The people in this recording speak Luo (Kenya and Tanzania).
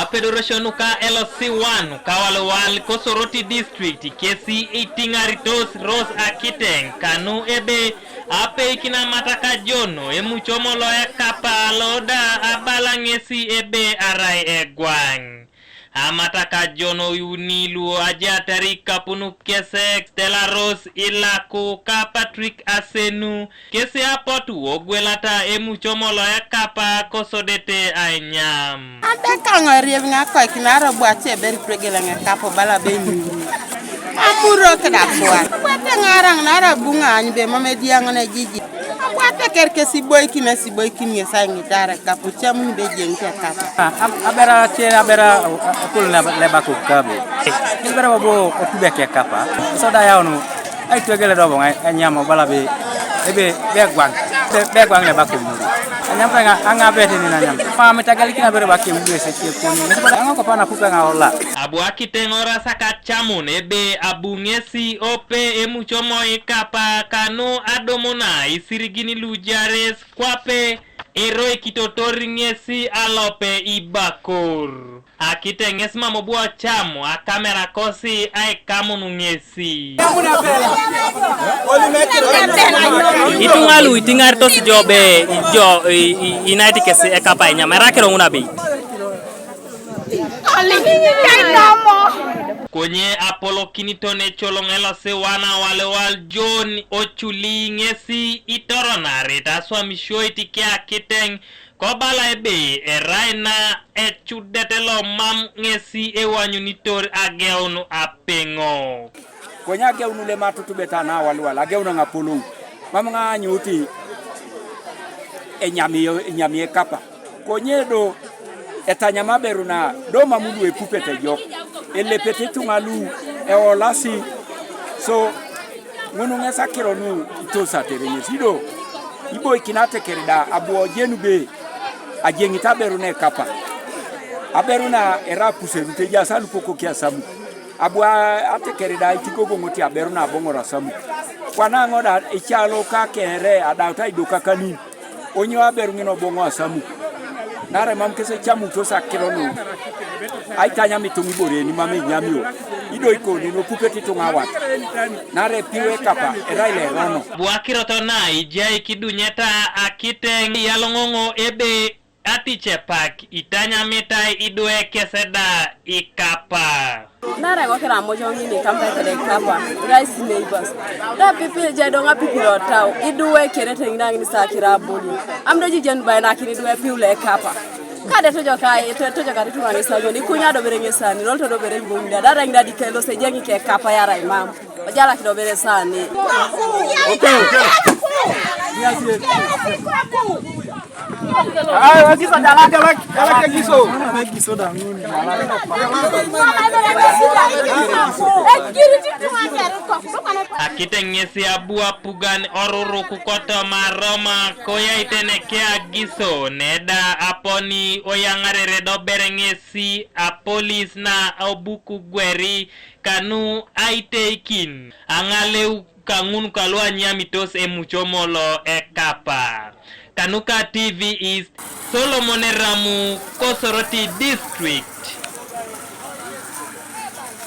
Federation ka LC1 kawalwal Kosoroti district kesi itingaritos Rose Akiteng kanu ebe ape ikina mataka jono emuchomolo kapa loda abalangesi ebe arai egwang amataka jono unilu aja tarika punuk kese Stella Rose ilaku ka Patrick Asenu kesi apotu ogwelata emuchomolo kapa kosodete anyam Kangari nga ko kinara bwache beri pregela nga kapo bala beni amuro kada kwa bwate ngarang nara bunga anybe mamedia ngone jiji bwate kerke si boy kine sa ngitara kapo chamu be jengke kapo abera kulna leba ku kabe ibera bobo otubeke kapa soda yaonu ay twegele dobo nyamo bala be ebe begwang leba ku nyampa nga anga bete ni nanyam pa metagali kina bere bakke mwese kuni anga ko pana kuka nga ola abu Akiteng ora saka chamun ebe abu ngesi ope emuchomo ikapa kanu adomona isirigini lujares kwape eroi kitotori ngesi alope ibakor Akiteng esma mobua chamo a kamera kosi ai kamunu ngesi itungalu itingartos jobe jo inaiti kesi ekapa nyamera kero ngunabi Konye Apollo kinitone cholongelo se wana wale John ochuli ngesi itoronare taswa mishoiti ke Akiteng kobala ebe eraina echudetelo mam ngesi ewanyu nitor ageunu apengo konya geunu le matutu betana wala geunu ngapulu mam nga nyuti enyamie kapa konyedo etanya maberuna do mamulu epupete jok elepete tungalu eolasi so ngunu ngesa kironu itosa terenye sido ibo ikinate kerida abu ojenu be ajengita beruna kapa aberuna era puserute ja salu poko kia samu abu ate kerida itikogo ngoti aberuna bongora samu kwana ngoda ichalo ka kere adauta idoka kani onyo aberu ngino bongo asamu nare mamkese chamu tosa kironu aitanya mitungi bore ni mami nyamio ido iko ni no kupeti to ngawat nare piwe kapa eraile rono buakiro to nai jai kidunyeta Akiteng yalongongo ebe atiche pak itanya mitai idwe keseda ikapa nara go kera mojongi ni kampete de kapa rice neighbors da pipi jedonga pipi rotao idwe kerete nginangi ni sakira boli amdo jijen bayna kini idwe piule kapa kade tojo kai tojo kadi tungani sajo ni kunya do berenge sani rolto do berenge bonda dara ngira dikelo se jengi ke kapa ya rai mam ojala kido bere sani ay wakisa dalaka giso da nguni Akiteng ngesi abua pugan oruru kukoto maroma koya itene kia giso neda aponi oyangarere do berengesi apolis na obuku gweri kanu aiteikin angaleu kangun kalua nyamitos emuchomolo ekapa Kanuka TV East Solomon Ramu Kosoroti District